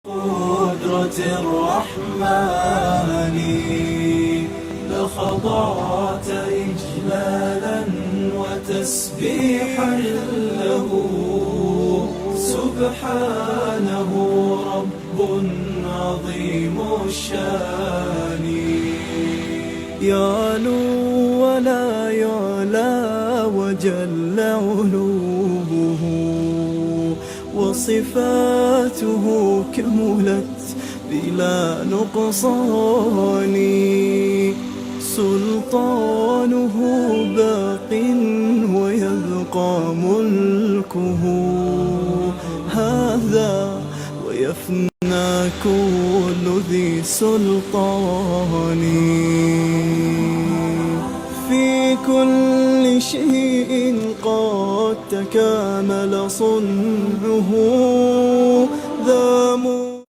قدرة الرحمن لخضعت إجلالا وتسبيحا له، سبحانه رب عظيم الشان. يعلو ولا يعلى وجل علوه، وصفاته كملت بلا نقصان. سلطانه باق ويبقى ملكه، هذا ويفنى كل ذي سلطان. في كل شيء قد تكامل صنعه، ذا